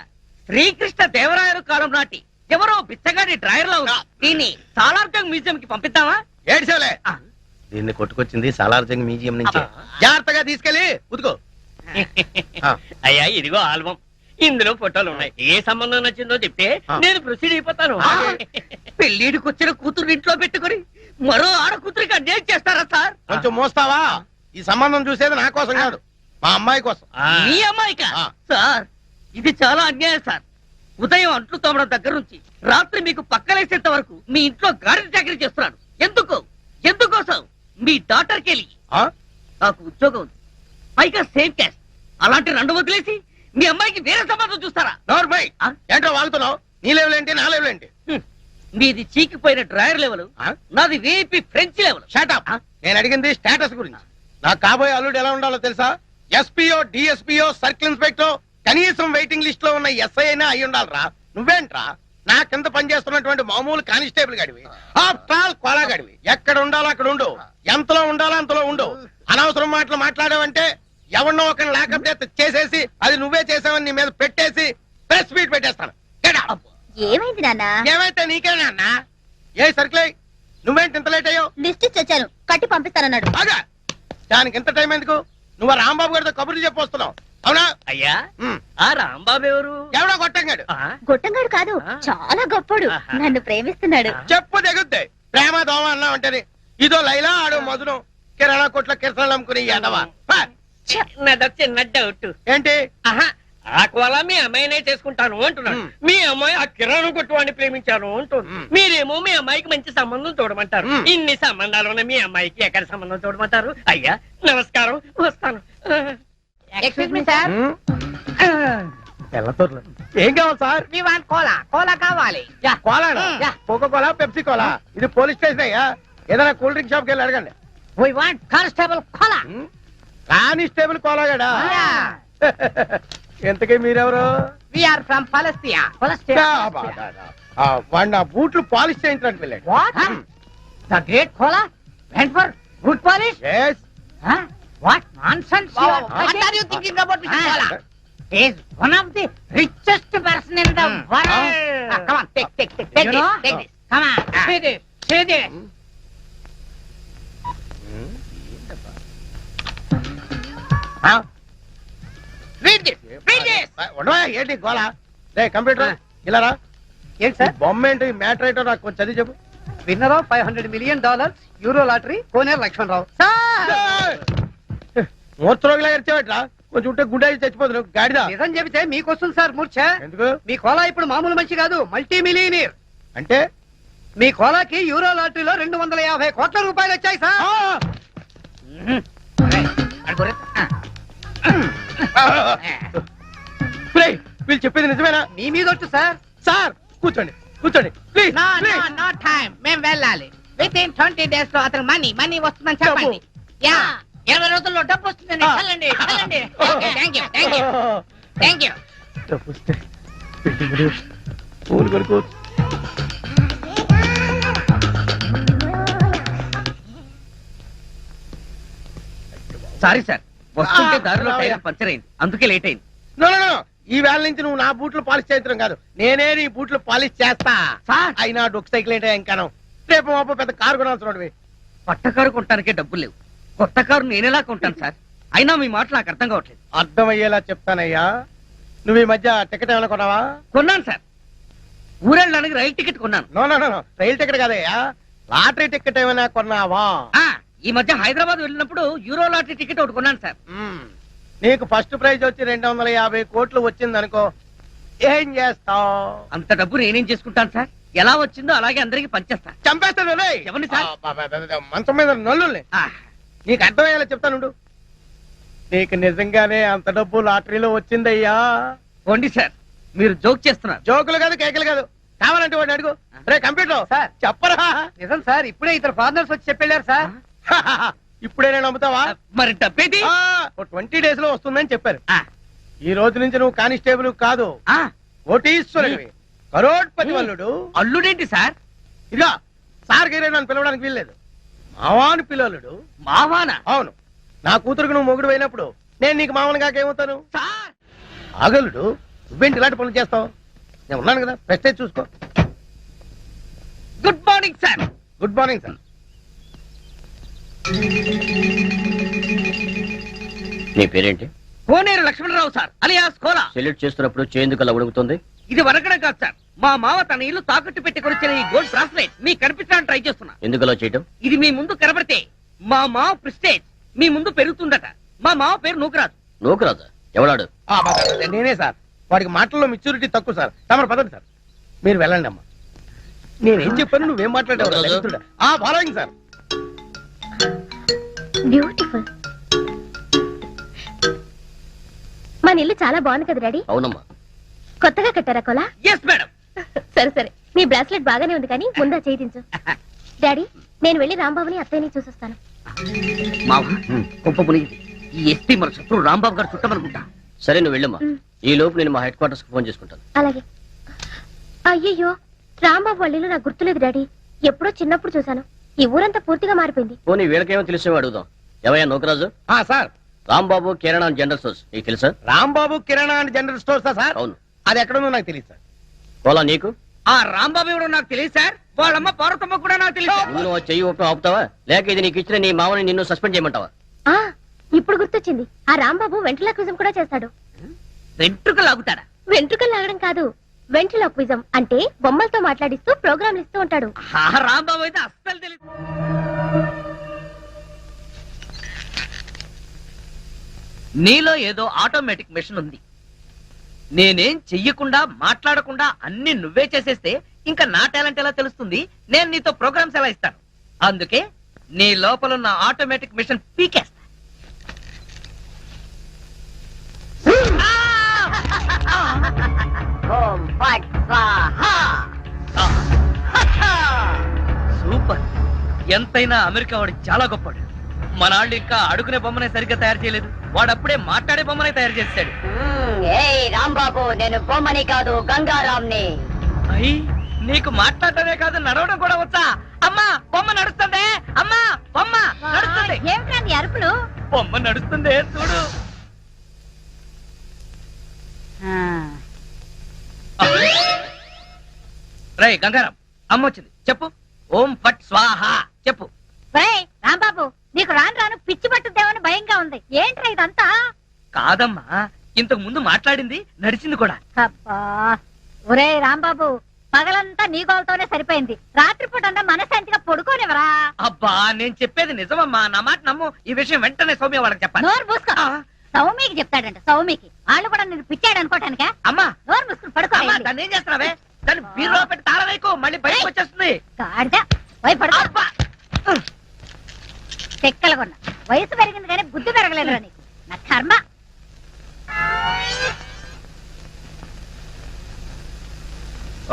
శ్రీకృష్ణ దేవరాయలు కాలం నాటి ఎవరో బిచ్చగాడి డ్రాయర్ లో ఉంది. దీన్ని సాలార్జంగ్ మ్యూజియం కి పంపిద్దామా? ఏడ్చాలే. దీన్ని కొట్టుకొచ్చింది సాలార్జంగ్ మ్యూజియం నుంచి. జాగ్రత్తగా తీసుకెళ్ళి ఉతుకో. అయ్యా, ఇదిగో ఆల్బం. ఇందులో ఫోటోలు ఉన్నాయి. ఏ సంబంధం నచ్చిందో చెప్తే నేను ప్రొసీడ్ అయిపోతాను. పెళ్లిడికి వచ్చిన కూతురు ఇంట్లో పెట్టుకొని మరో ఆడ కూతురికి అన్యాయం చేస్తారా సార్? కొంచెం మోస్తావా? ఈ సంబంధం చూసేది నా కోసం కాదు, మా అమ్మాయి కోసం. మీ అమ్మాయికా? సార్ ఇది చాలా అన్యాయం సార్. ఉదయం అంట్లు తోమడం దగ్గర నుంచి రాత్రి మీకు పక్కలేసేంత వరకు మీ ఇంట్లో గాడి చాకరీ చేస్తున్నాను. ఎందుకోసం మీ డాక్టర్కి వెళ్ళి ఆ? నాకు ఉద్యోగం ఉంది, పైగా సేమ్ క్యాస్ట్. అలాంటి రెండు వదిలేసి మీ అమ్మాయికి వేరే సంబంధం చూస్తారా? నోర్మై, ఏంటో వాగుతున్నావు? నీ లెవెల్ ఏంటి, నా లెవెల్ ఏంటి? మీది చీకిపోయిన డ్రాయర్ లెవెల్, నాది వేపి ఫ్రెంచ్ లెవెల్. షాటప్. నేను అడిగింది స్టేటస్ గురించి. నాకు కాబోయే అల్లుడు ఎలా ఉండాలో తెలుసా? ఎస్పీఓ, డిఎస్పీఓ, సర్కిల్ ఇన్స్పెక్టర్, కనీసం వెయిటింగ్ లిస్ట్ లో ఉన్న ఎస్ఐ అయినా అయి ఉండాలరా. నువ్వేంట్రా నా కింద పనిచేస్తున్నటువంటి మామూలు కానిస్టేబుల్ గడివి, ఆఫ్టర్ ఆల్ కోలా గడివి. ఎక్కడ ఉండాలో అక్కడ ఉండు, ఎంతలో ఉండాలో అంతలో ఉండు. అనవసరం మాటలు మాట్లాడావంటే ఎవరినో ఒకరిని లాకప్ చేసేసి అది నువ్వే చేసావని నీ మీద పెట్టేసి ప్రెస్ మీట్ పెట్టేస్తాను. ఏమైంది నాన్న? ఏమైతే నీకేనా అన్న? ఏ సర్కిల్ నువ్వేంటి ఇంత లేట్ అయ్యావు? లిస్ట్ ఇచ్చి వచ్చాను, కట్టి పంపిస్తానన్నాడు. బాగా దానికి ఎంత టైం ఎందుకు? నువ్వు రాంబాబు గారితో కబుర్లు చెప్పొస్తున్నావు అవునా? అయ్యా ఆ రాంబాబు ఎవరు? ఎవడో కొట్టంగాడు. గొట్టంగాడు కాదు, చాలా గొప్పడు, నన్ను ప్రేమిస్తున్నాడు. చెప్పు దిగుద్ది. ప్రేమ దోమ అన్నా ఉంటది. ఇదో లైలా, ఆడో మధురం. కిరాణా కొట్ల కిరసనాలు అమ్ముకుని ఎదవా. నాదో చిన్న డౌట్. ఏంటి? ఆ కోలా మీ అమ్మాయినే చేసుకుంటాను అంటున్నాను. మీ అమ్మాయి ఆ కిరాణా కొట్టు వాడిని ప్రేమించాను అంటుంది. మీరేమో మీ అమ్మాయికి మంచి సంబంధం చూడమంటారు. ఇన్ని సంబంధాలు ఉన్న మీ అమ్మాయికి ఎక్కడ సంబంధం చూడమంటారు? అయ్యా నమస్కారం, వస్తాను. Excuse me sir. ఏం కావాలి సార్? కోలా కావాలి. Cola, Coca Cola, Pepsi cola. ఇది పోలీస్ స్టేషన్ అయ్యా. ఏదైనా కూల్ డ్రింక్ షాప్ కి వెళ్ళి అడగండి. కానిస్టేబుల్ కోలా. కానిస్టేబుల్ కోలాగాడా? ఎంతకీ మీరెవరు? ఫ్రమ్ పాలస్తీనా. వాడు నా బూట్లు పాలిష్ చేయించడానికి వెళ్ళాడు. The great cola went for good polish? Yes. Huh? What nonsense you are talking? What are you thinking about Mr. Cola? He is one of the richest person in the world. Come on, take this. Come on, see this. Read this. ఉండవా ఏంటి గోలా? రే computer ఇలా రా. ఏంటి sir? బొమ్మ ఏంటి, matter ఏంటో నాకు కొంచెం చదివి చెప్పు. Winner of $500 million euro lottery Koneru Lakshmanarao. మూర్చరోగిలా ఎరిచేవట్రా? కొంచెం ఉంటే గుండె చచ్చిపోతున్నావు గాడిదా. నిజం చెబితే మీకు వస్తుంది సార్ మూర్ఛ. ఎందుకు? మీ కోలా ఇప్పుడు మామూలు మనిషి కాదు, మల్టీ మిలియనీర్. అంటే మీ కోలాకి యూరో లాటరీలో 250 కోట్ల రూపాయలు వచ్చాయి సార్. వీళ్ళు చెప్పేది నిజమేనా? మీ మీద వచ్చు సార్. సార్ కూర్చోండి ప్లీజ్. No time. మేము వెళ్ళాలి. Within 20 days లో అతను మనీ వస్తుందని చెప్పండి. యా 20 రోజుల్లో డబ్బు వస్తుందండి. వెళ్ళండి. Thank you. పూలు కొనుక్కో. సారీ సార్, వస్తుంటే దారిలో టైర్ పంచర్ అయింది, అందుకే లేట్ అయింది. నో, ఈ వేళ నుంచి నువ్వు నా బూట్లు పాలిష్ చేయించడం కాదు, నేనే నీ బూట్లు పాలిష్ చేస్తా. సార్ అయినా డొక్ సైకిల్ ఏంటో ఇంకాను. రేపు మాప పెద్ద కారు కొనాల్సిన పట్ట కారు కొనటానికే డబ్బులు లేవు, కొత్త కారు నేనెలా కొంటాను సార్? అయినా మీ మాటలు నాకు అర్థం కావట్లేదు. అర్థమయ్యేలా చెప్తానయ్యా. నువ్వు ఈ మధ్య టికెట్ ఏమైనా కొన్నావా? కొన్నాను సార్, ఊరెళ్ళడానికి రైలు టికెట్ కొన్నాను. నో, రైలు టికెట్ కాదయ్యా, లాటరీ టికెట్ ఏమైనా కొన్నావా? ఈ మధ్య హైదరాబాద్ వెళ్ళినప్పుడు యూరో లాటరీ టికెట్ ఒకటి కొన్నాను సార్. నీకు ఫస్ట్ ప్రైజ్ వచ్చి 250 కోట్లు వచ్చింది అనుకో, ఏం చేస్తావు? అంత డబ్బు నేనేం చేసుకుంటాను సార్? ఎలా వచ్చిందో అలాగే అందరికి పంచేస్తా. చంపేస్తాను. ఎవరిని సార్? మంచం మీద నల్లుల్ని. నీకు అర్థమయ్యేలా చెప్తానుండు. నీకు నిజంగానే అంత డబ్బు లాటరీలో వచ్చిందయ్యా. పోండి సార్, మీరు జోక్ చేస్తున్నారు. జోకులు కాదు, కేకలు కాదు. కావాలంటే వాడిని అడుగు. రే కంప్యూటర్ సార్ చెప్పరా? నిజం సార్, ఇప్పుడే ఇతర ఫారినర్స్ వచ్చి చెప్పారు సార్. ఇప్పుడే నేను నమ్ముతావా? మరి డబ్బేది? 20 days లో వస్తుందని చెప్పారు. ఈ రోజు నుంచి నువ్వు కానిస్టేబుల్ కాదు, కోటీశ్వరుడివి, కరోడ్పతి వల్లుడు. అల్లుడేంటి సార్? ఇదిగా సార్ గీరే నన్ను పిలవడానికి వీల్లేదు, మావాని పిల్లలుడు. మావానా? అవును, నా కూతురుకు నువ్వు మొగుడు అయినప్పుడు నేను నీకు మామూలు కాకేమవుతాను? సార్ ఆగలుడు, నువ్వేంటి ఇలాంటి పనులు చేస్తావు? నేను ఉన్నాను కదా, ప్రెస్టేజ్ చూసుకో. Good morning sir. Good morning sir. నీ పేరేంటి? Koneru Lakshmanarao sir alias Kola. Salute చేస్తున్నప్పుడు చేందుకు అలా ఉడుకుతుంది. ఇది వరకడం కాదు సార్, మా మావ తన ఇల్లు తాకట్టు పెట్టి కొనిచ్చిన ఈ గోల్డ్ బ్రాస్లెట్ మీకు కనిపించడానికి ట్రై చేస్తున్నా. ఎందుకు అలా చేయటం? ఇది మీ ముందు కనబడితే మా మావ ప్రెస్టేజ్ మీ ముందు పెరుగుతుందట. మా మావ పేరు నూకరాజు. నూకరాజా? ఎవడాడు? నేనే సార్. వాడికి మాటల్లో మెచ్యూరిటీ తక్కువ సార్. తమరు పదండి సార్, మీరు వెళ్ళండి అమ్మా. నేనేం చెప్పాను, నువ్వేం మాట్లాడావు? Following sir. బ్యూటిఫుల్. మన ఇల్లు చాలా బాగుంది కదా డాడీ? అవునమ్మా. కొత్తగా కట్టారా కోలా? Yes madam. సరే సరే, మీ బ్రాస్లెట్ బాగానే ఉంది కానీ ముందా చేయించు. డాడీ, నేను వెళ్ళి రాంబాబుని అత్తయ్యని చూసొస్తాను. మావ గొప్ప మునిగింది. ఈ ఎస్పీ మన శత్రువు రాంబాబు గారు చుట్టమనుకుంటా. సరే నువ్వు వెళ్ళమ్మా. ఈ లోపు నేను మా హెడ్ క్వార్టర్స్ కి ఫోన్ చేసుకుంటాను. అలాగే. అయ్యయ్యో, రాంబాబు వాళ్ళ ఇల్లు నాకు గుర్తులేదు డాడీ. ఎప్పుడో చిన్నప్పుడు చూశాను. ఈ ఊరంతా పూర్తిగా మారిపోయింది. పోనీ వీళ్ళకేమో తెలిసేవో అడుగుదాం. ఎవయ్యా నూకరాజు? సార్, రాంబాబు కిరాణా జనరల్ స్టోర్స్ నీకు తెలుసా? రాంబాబు కిరాణా అండ్ జనరల్ స్టోర్స్ సార్? అవును. అది ఎక్కడుందో నాకు తెలియదు సార్. కోలా నీకు? ఆ రాంబాబు ఎవరో నాకు తెలియదు సార్. వాళ్ళమ్మ పార్వతమ్మ కూడా నాకు తెలియదు. నువ్వు ఆ చెయ్యి ఒప్పి ఆపుతావా, లేక ఇది నీకు ఇచ్చిన నీ మామని నిన్ను సస్పెండ్ చేయమంటావా? ఆ ఇప్పుడు గుర్తొచ్చింది. ఆ రాంబాబు వెంట్రులాక్విజం కూడా చేస్తాడు. వెంట్రుక లాగుతాడా? వెంట్రుకలు లాగడం కాదు, వెంట్రులాక్విజం అంటే బొమ్మలతో మాట్లాడిస్తూ ప్రోగ్రాంలు ఇస్తూ ఉంటాడు. ఆ రాంబాబు అయితే అస్సలు తెలియదు. నీలో ఏదో ఆటోమేటిక్ మెషిన్ ఉంది. నేనేం చెయ్యకుండా మాట్లాడకుండా అన్ని నువ్వే చేసేస్తే ఇంకా నా టాలెంట్ ఎలా తెలుస్తుంది? నేను నీతో ప్రోగ్రామ్స్ ఎలా ఇస్తాను? అందుకే నీ లోపల ఉన్న ఆటోమేటిక్ మిషన్ పీకేస్తా. ఓం ఫట్ స్వాహా. సూపర్. ఎంతైనా అమెరికా వాడు చాలా గొప్పవాడు. మన వాళ్ళు ఇంకా అడుగునే బొమ్మనే సరిగ్గా తయారు చేయలేదు. వాడు అప్పుడే మాట్లాడే బొమ్మనే తయారు చేశాడు. ఏయ్ రాంబాబు, నేను బొమ్మని కాదు గంగారాంని. అయ్యి, నీకు మాట్లాడటమే కాదు నడవడం కూడా వచ్చా? అమ్మా బొమ్మ నడుస్తుంది. అమ్మా బొమ్మ నడుస్తుంది. ఏమిటండి అరుపులు? బొమ్మ నడుస్తుంది చూడు. రై గంగారాం, అమ్మ వచ్చింది. చెప్పు. ఓం ఫట్ స్వాహ చెప్పు. ఒరేయ్ రాంబాబు, నీకు రాను రాను పిచ్చి పట్టుద్దేమని భయంగా ఉంది. ఏంట్రా ఇదంతా? కాదమ్మా, ఇంతకు ముందు మాట్లాడింది నడిచింది కూడా. అబ్బా, ఒరేయ్ రాంబాబు, పగలంతా నీ గోలతోనే సరిపోయింది. రాత్రిపూట మనశాంతిగా పడుకోనివరా? అబ్బా, నేను చెప్పేది నిజమమ్మా, నా మాట నమ్ము. ఈ విషయం వెంటనే సౌమ్య వాళ్ళకి చెప్పాలి. నోరు మూసుకో. సౌమికి చెప్తాడంట. సౌమికి వాళ్ళు కూడా నేను పిచ్చాడు అనుకోటానికా? అమ్మా నోరు మూసుకుని పడుకో. అమ్మా, దాన్ని ఏం చేస్తున్నావే? దాన్ని బీరులో పెట్టి తాళం వేయకు, మళ్ళీ బయటకు వచ్చేస్తుంది. గాడిద, పోయి పడుకో. అబ్బా! చెక్కలగొన్న వయసు పెరిగింది కానీ బుద్ధి పెరగలేదురా నీకు. నా కర్మ.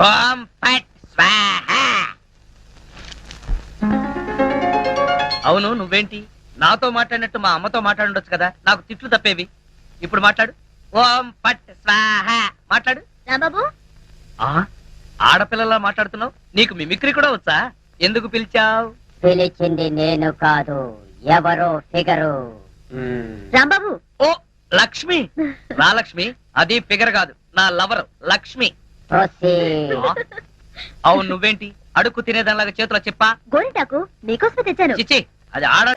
ఓం ఫట్ స్వాహ. అవును, నువ్వేంటి నాతో మాట్లాడినట్టు మా అమ్మతో మాట్లాడుండొచ్చు కదా, నాకు తిట్లు తప్పేవి. ఇప్పుడు మాట్లాడు. ఓం ఫట్ స్వాహ మాట్లాడు. రాంబాబు, ఆడపిల్లలా మాట్లాడుతున్నావు. నీకు మిమిక్రీ కూడా వచ్చా? ఎందుకు పిలిచావు? పిలిచింది నేను కాదు, ఎవరో ఫిగరు. రాంబాబు. ఓ లక్ష్మి. నా లక్ష్మి, అది ఫిగర్ కాదు, నా లవర్ లక్ష్మి. అవును, నువ్వేంటి అడుక్కు తినేదానిలాగా చేతిలో చెప్పా? గోరింటాకు నీకోసమే తెచ్చాను. చిచ్చి, అది ఆడ.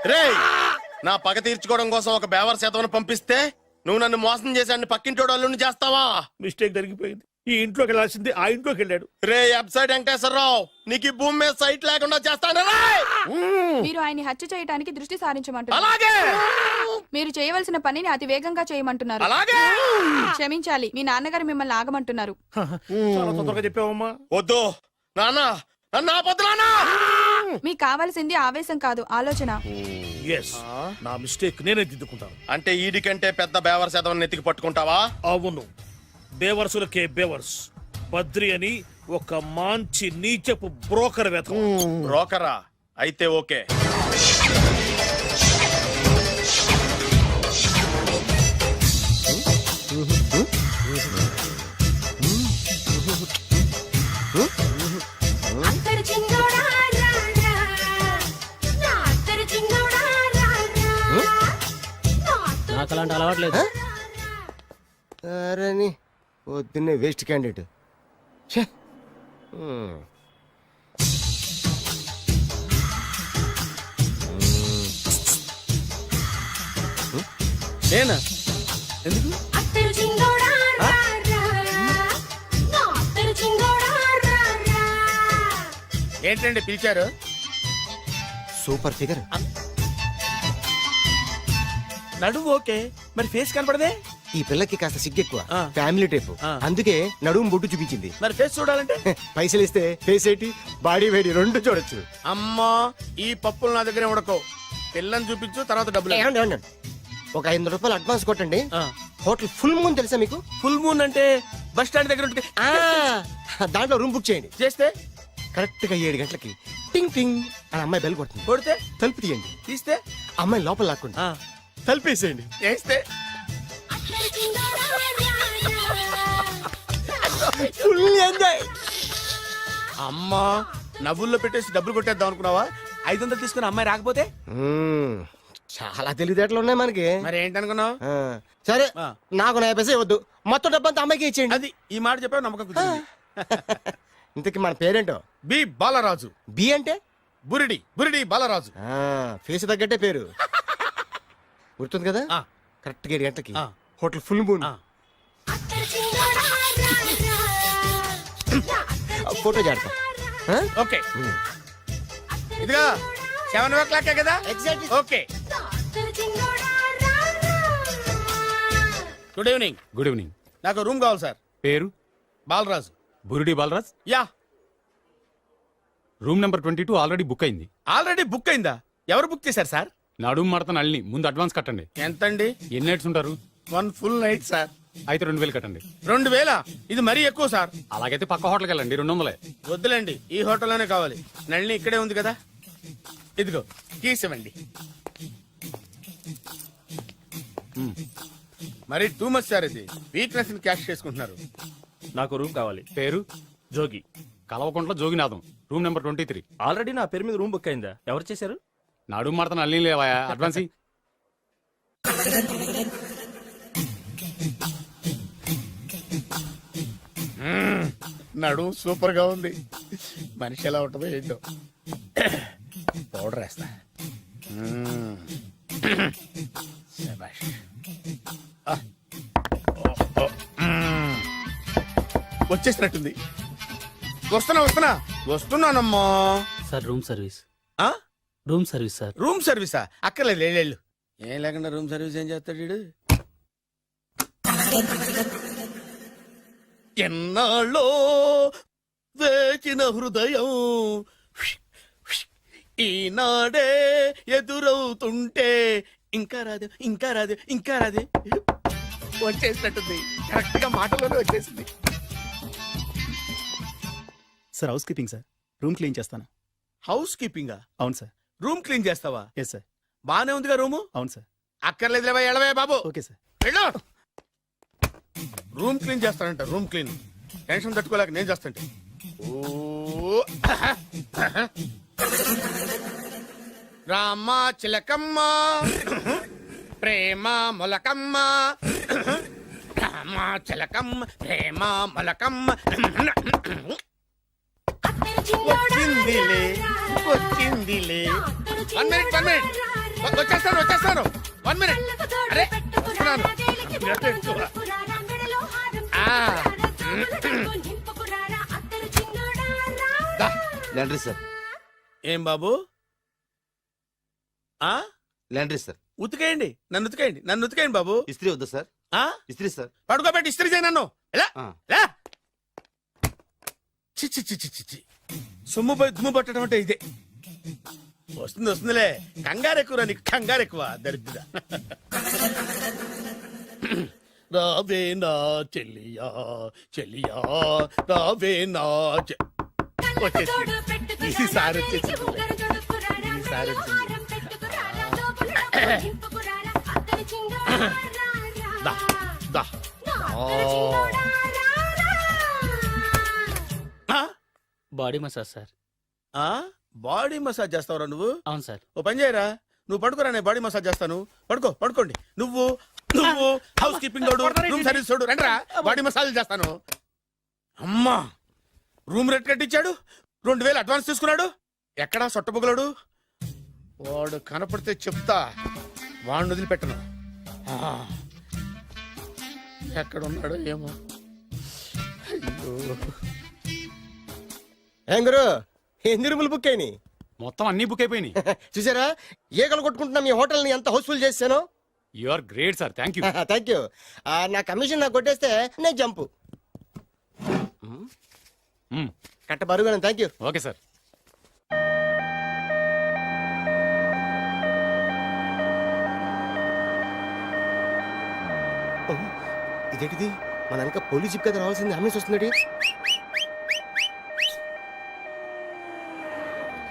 నా పగ తీర్చుకోవడం కోసం ఒక బేవర్ శాతం పంపిస్తే నువ్వు నన్ను మోసం చేశాన్ని పక్కింటోడు అల్లుని చేస్తావా? మిస్టేక్ జరిగిపోయింది. ఈ ఇంట్లోకి వెళ్ళాల్సింది ఆ ఇంట్లోకి వెళ్ళాడు. రే వెబ్సైట్ వెంకటేశ్వరరావు, నీకు ఈ భూమి మీద సైట్ లేకుండా చేస్తాను. మీరు ఆయన్ని హత్య చేయడానికి దృష్టి సారించమంటున్నారు. అలాగే మీరు చేయవలసిన పనిని అతి వేగంగా చేయమంటున్నారు. అలాగే క్షమించాలి, మీ నాన్నగారు మిమ్మల్ని ఆగమంటున్నారు. చాలా తొందరగా చెప్పావమ్మా. వద్దు నాన్న, నన్ను ఆపొద్దు నాన్న. మీకు కావాల్సింది ఆవేశం కాదు, ఆలోచన. ఎస్, నా మిస్టేక్ నేనే దిద్దుకుంటాను. అంటే ఈడి కంటే పెద్ద బేవర్ శాతం నెత్తికి పట్టుకుంటావా? అవును, బేవర్సులకే బేవర్స్. బద్రి అని ఒక మంచి నీచపు బ్రోకర్ వేతం. బ్రోకరా? అయితే ఓకే. నాకు అలాంటి అలవాట్లేదు. అరే పొద్దున్నే వేస్ట్ క్యాండిడేట్. నేనా? ఎందుకు ఏంటండి పిలిచారు? Super figure. నడువు ఓకే, మరి ఫేస్ కనపడదే. ఈ పిల్లకి కాస్త సిగ్గెక్కువ, ఆ. Family type. ఆ. అందుకే నడుము బొట్టు చూపించింది. మరి ఫేస్ చూడాలంటే పైసలు ఇస్తే ఫేస్ ఏంటి బాడీ వేడి రెండు చూడొచ్చు. అమ్మా, ఈ పప్పులు నా దగ్గర ఉడకో. పిల్లని చూపించు, తర్వాత డబ్బులు. ఏమండి, ఏమండి? ఒక 500 రూపాయలు అడ్వాన్స్ కొట్టండి. ఆ. హోటల్ ఫుల్ మూన్ తెలుసా మీకు? ఫుల్ మూన్ అంటే బస్ స్టాండ్ దగ్గర ఉంటుంది. దాంట్లో రూమ్ బుక్ చేయండి. చేస్తే కరెక్ట్ గా 7 గంటలకి టింగ్ టింగ్ అని అమ్మాయి బెల్ కొడుతుంది. కొడితే తలుపు తీయండి. తీస్తే అమ్మాయి లోపల లాక్కుంది. ఆ, తలుపేసేయండి. చేస్తే ఫుల్ ఎంజాయ్. అమ్మా, నవ్వుల్లో పెట్టేసి డబ్బులు కొట్టేద్దాం అనుకున్నావా? 500 తీసుకుని అమ్మాయి రాకపోతే చాలా తెలివితేటలు ఉన్నాయి మనకి. మరి ఏంటనుకున్నావు? ఆ, సరే ఆ. నాకు 50 పైసే వద్దు, మొత్తం డబ్బంతా అమ్మాయికి ఇచ్చేయండి. అది ఈ మాట చెప్పావు, నమ్మకం కుదిరింది. ఇంతకి మన పేరేంటో? బి బాలరాజు. బి అంటే బురిడి బురిడి బాలరాజు. ఫేస్ తగ్గట్టే పేరు. గుర్తుంది కదా? ఆ. కరెక్ట్ గా 7 గంటలకి ఆ. Hotel full moon. ఆ. ఫోటో చేడతా. ఓకే, ఇదిగా 7:00 కదా? Exactly. Okay. Good evening. Good evening. నాకు రూమ్ కావాలి సార్. పేరు? Balaraju. Burudi Balaraj. Yeah. Room number 22 already book అయింది. ఆల్రెడీ బుక్ అయిందా? ఎవరు బుక్ చేశారు సార్? నడుము మడత నల్ని ముందు అడ్వాన్స్ కట్టండి. ఎంతండి? ఎన్ని నైట్స్ ఉంటారు? 1 ఫుల్ నైట్ సార్. అయితే 2000 కట్టండి. 2000? ఇది మరీ ఎక్కువ సార్. అలాగైతే పక్క హోటల్కి వెళ్ళండి, 200. వద్దులేండి, ఈ హోటల్లోనే కావాలి. నళిని ఇక్కడే ఉంది కదా, ఇదిగో కీస్ ఇవ్వండి. మరి టూ మచ్ సార్, ఇది వీక్నెస్ ని క్యాష్ చేసుకుంటున్నారు. నాకు రూమ్ కావాలి. పేరు? జోగి. కలవకుంట్ల జోగినాథం. Room number 23. ఆల్రెడీ నా పేరు మీద రూమ్ బుక్ అయిందా? ఎవరు చేశారు? నడుము మడత నల్ని లేవా? అడ్వాన్స్ ఇయ్యి. నడు సూపర్ గా ఉంది. మనిషి ఎలా ఉంటుందో ఏంటో. పౌడర్ వేస్తా. శభాష్. ఆ. ఓ, ఓ. వచ్చేసినట్టుంది. వస్తున్నానమ్మా. Sir room service. ఆ? Room service sir. రూమ్ సర్వీసా? అక్కర్లేదు, లేళ్ళు. ఏం లేకుండా రూమ్ సర్వీస్ ఏం చేస్తాడు వీడు? ఎన్నాళ్ళో వేచిన హృదయం ఈనాడే ఎదురవుతుంటే ఇంకా రాదు, ఇంకా రాదు, ఇంకా రాదు. వచ్చేసినట్టుంది. కరెక్ట్ గా మాటలోనే వచ్చేసింది. Sir housekeeping sir. Room clean చేస్తాను. హౌస్ కీపింగా? అవును సార్. రూమ్ క్లీన్ చేస్తావా? Yes sir. బానే ఉందిగా రూము? అవును సార్. అక్కర్లేదు, ఎడవే బాబు. Okay sir. వెళ్ళు. రూమ్ క్లీన్ చేస్తానంట, రూమ్ క్లీన్. టెన్షన్ తట్టుకోలేక నేను చేస్తాంటే. ఓ రామ చిలకమ్మ ప్రేమ మొలకమ్మ, రామ చిలకమ్మ ప్రేమ మొలకమ్మ. వచ్చిందిలే వచ్చిందిలే. 1 minute. వచ్చేస్తాను. 1 minute. అరే వస్తున్నాను. Laundry sir. ఏం బాబు? ఆ లాండ్రీ సార్. ఉతికేయండి, నన్ను ఉతికేయండి బాబు. ఇస్త్రీ వద్దా సార్? ఆ ఇస్త్రీ సార్. పడుకోబెట్టి ఇస్త్రీ చేయి నన్ను. ఎలా ఆ. ఎలా? చి చి చి చి చి చి. సొమ్ము పోయి దుమ్ము పట్టడం అంటే ఇదే. వస్తుందిలే. కంగారు ఎక్కువ, నీకు కంగారు ఎక్కువ. దరిద్ర. రావే నా చెల్లియా చెల్లియా, రావే నా వచ్చేసి ఈసారి వచ్చేసి ఈసారి వచ్చింది. దా దా. Body massage sir. Body massage చేస్తావురా నువ్వు? అవును సార్. ఓ పని చేయరా, నువ్వు పడుకోరా, నేను బాడీ మసాజ్ చేస్తాను. పడుకోండి. నువ్వు హౌస్ కీపింగ్ తోడు, రూమ్ సర్వీస్ తోడు, రండిరా బాడీ మసాజ్ చేస్తాను. అమ్మా, రూమ్ రేట్ కట్టించాడు, 2000 అడ్వాన్స్ తీసుకున్నాడు. ఎక్కడా సొట్టబుగలాడు? వాడు కనపడితే చెప్తా, వాడిని వదిలిపెట్టను. ఎక్కడున్నాడో ఏమో. అయ్యో. ఏం గురు ఎన్ని రూములు బుక్ అయినాయి? మొత్తం అన్ని బుక్ అయిపోయినాయి. చూసారా ఏగలు కొట్టుకుంటున్నా మీ హోటల్ ని ఎంత హౌస్ఫుల్ చేశాను. You are great sir, thank you. Thank you. నా కమిషన్ నాకు కొట్టేస్తే నేను జంపు కట్ట బరుగా. Thank you. Okay sir. ఇదేంటిది మన వెనక పోలీస్ జిప్ కదా రావాల్సింది అంబులెన్స్ వస్తుంది.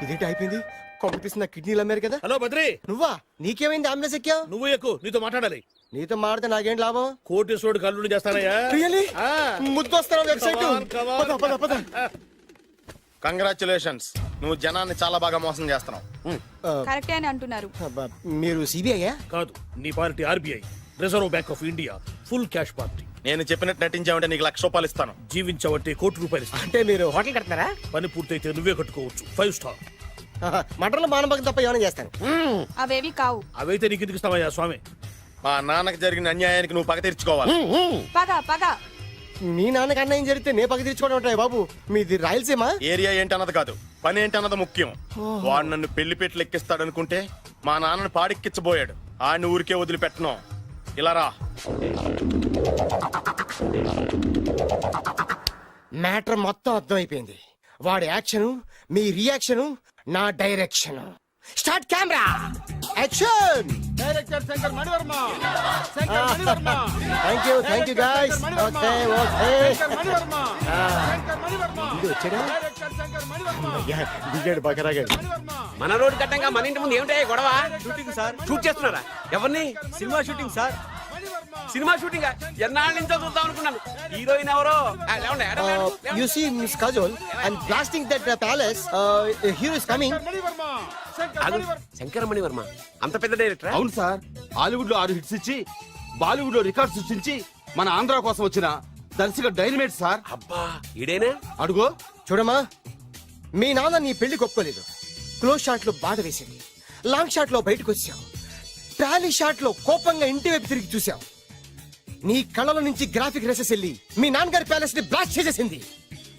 ఇదేంటి అయిపోయింది? కాంపిటీషన్ నా కిడ్నీలు అమ్మారు కదా. హలో బద్రి, నువ్వా? నీకేమైంది అంబులెన్స్ ఎక్కావు? నువ్వు ఎక్కువ, నీతో మాట్లాడాలి. నీతో మాడితే నాకేం లాభం? కోటేశ్వరుడు కల్లుడు చేస్తానయ్యా. రియల్లీ? ముద్దొస్తారా వెబ్సైట్? పద పద పద. కంగ్రాచులేషన్స్, నువ్వు జనాన్ని చాలా బాగా మోసం చేస్తున్నావు. కరెక్టే అని అంటున్నారు. మీరు సిబిఐయా? కాదు, నీ party RBI, reserve bank of India, full cash party. నేను చెప్పినట్టు నటించావంటే నీకు ₹1,00,000 ఇస్తాను. జీవించబట్టే ₹1,00,00,000 ఇస్తాను. అంటే మీరు హోటల్ కడతారా? పని పూర్తయితే నువ్వే కట్టుకోవచ్చు 5 స్టార్. మటన్లో మానభంగం తప్ప ఏమైనా చేస్తాను. అవేవి కావు. అవైతే నీకు ఎందుకు ఇస్తావయ్యా స్వామి? మా నాన్నకి జరిగిన అన్యాయానికి నువ్వు పగ తీర్చుకోవాలి. పగ పగ. మీ నాన్నకి అన్యాయం జరిగితే నే పక్క తీర్చుకోవడం ఉంటాయి బాబు. మీది రాయలసీమ. ఏరియా ఏంటన్నది కాదు, పని ఏంటన్నది ముఖ్యం. వాడు నన్ను పెళ్లి పెట్లు ఎక్కిస్తాడు అనుకుంటే మా నాన్నను పాడెక్కించబోయాడు. ఆడిని ఊరికే వదిలిపెట్టను. ఇలా రా. మ్యాటర్ మొత్తం అర్థమైపోయింది. వాడి యాక్షన్, మీ రియాక్షన్, నా direction. Start camera action. Director Shankar Mani Varma. Thank you guys. Okay okay. దిగాడు బకరాగాడు. మన రోడ్డు కట్టంగా మన ఇంటి ముందు ఏమిటాయి గొడవ? Shooting sir. షూట్ చేస్తున్నారా? ఎవరిని? Cinema shooting sir. Cinema shooting ఎన్నాళ్ళ నుంచో చూద్దాం అనుకున్నాను. హీరోయిన్ ఎవరో? You see Miss Kajol, I'm blasting that palace. Hero is coming. Shankara Mani Varma అంత పెద్ద డైరెక్టర్? అవును సార్, హాలీవుడ్ లో 6 హిట్స్ ఇచ్చి బాలీవుడ్ లో రికార్డ్ సృష్టించి మన ఆంధ్ర కోసం వచ్చిన దర్శక డైనమేట్ సార్. అబ్బా ఈడేనా? అడుగో. చూడమ్మా, మీ నాన్న నీ పెళ్లి ఒప్పుకోలేదు. క్లోజ్ షాట్ లో బాధ వేసింది. లాంగ్ షాట్ లో బయటకు వచ్చావు. ట్రాలీ షాట్ లో కోపంగా ఇంటి వైపు తిరిగి చూసావు. నీ కళ్ళలో నుంచి గ్రాఫిక్ రెసెస్ వెళ్ళి మీ నాన్నగారి ప్యాలెస్ ని బ్లాస్ట్ చేసేసింది.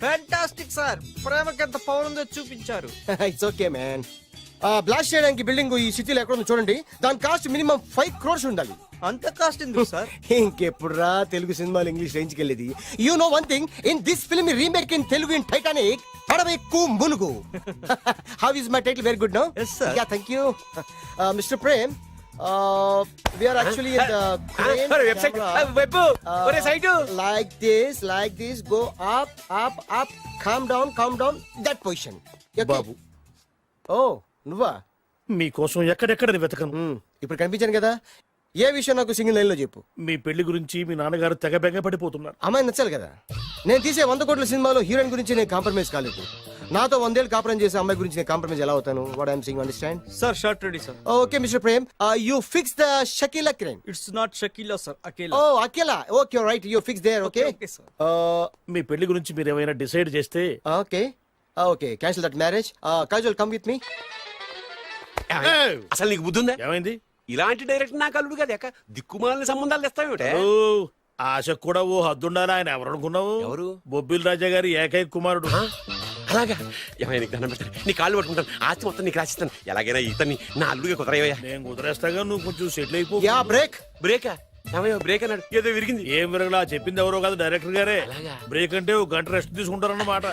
Fantastic sir. ప్రేమకి ఎంత పవర్ ఉందో చూపించారు. It's okay man. బ్లాస్ట్ చేయడానికి బిల్డింగ్ ఈ సిటీలో ఎక్కడ ఉందో చూడండి. దాని కాస్ట్ మినిమం 5 crores ఉండాలి. అంత కాస్ట్ ఎందుకు సార్? ఇంకెప్పుడు రా తెలుగు సినిమాలు ఇంగ్లీష్ రేంజ్ కి వెళ్ళేది. You know one thing, in this film remake in Telugu in Titanic పడవెక్కు మునుగు. How is my title? Very good no. Yes, sir. Yeah thank you mister Prem. We are actually in the crane website. camera. Webbu. Ore site. Like this, go up, calm down, that position. Okay? Babu, Oh, నువ్వా? మీకోసం ఎక్కడెక్కడ వెతకను. ఇప్పుడు కనిపించాను కదా. ఏ విషయం నాకు single line లో చెప్పు. మీ పెళ్లి గురించి మీ నాన్నగారు తెగ బెంగ పడిపోతున్నారు. అమ్మాయి నచ్చాలి కదా. నేను తీసే 100 కోట్ల సినిమాలో హీరోయిన్ గురించి నేను కాంప్రమైజ్ కాలేదు. నాతో 100 ఏళ్ళు కాపురం చేసే అమ్మాయి గురించి నేను కాంప్రమైజ్ ఎలా అవుతాను? What I'm saying, understand? Sir shot ready sir. Okay mister Prem, you fix the Shakeela crime. It's not Shakeela sir, Akela. Oh Akela. Okay right, you fix there. Okay మీ పెళ్లి గురించి మీరు ఏమైనా డిసైడ్ చేస్తే. Okay cancel that marriage. Kajal come with me. అసలు నీకు బుద్ధి ఉందా? ఏమైంది? ఇలాంటి డైరెక్టర్ నాకు అల్లుడు కదా. దిక్కుమాలని సంబంధాలు తెస్తావేమిటే? ఆశకు కూడా ఓ హద్దుండాలి. ఆయన ఎవరు అనుకున్నావు? ఎవరు? బొబ్బిల్ రాజా గారి ఏకైక కుమారుడు. అలాగా? ఏమైనా నీకు దండం పెడతాను, నీ కాళ్ళు పట్టుకుంటాను, ఆస్తి మొత్తం నీకు రాసిస్తాను. ఎలాగైనా ఇతన్ని నా అల్లుడిగా కుదరయ్యా. నేను కుదిరేస్తాగా, నువ్వు కొంచెం సెటిల్ అయిపో. Yeah break. బ్రేకా? ఏమయ్యో బ్రేక్ అన్నాడు, ఏదో విరిగింది. ఏం విరగలా? చెప్పింది ఎవరో కాదు, డైరెక్టర్ గారే. అలాగా? బ్రేక్ అంటే ఒక గంట రెస్ట్ తీసుకుంటారన్నమాట.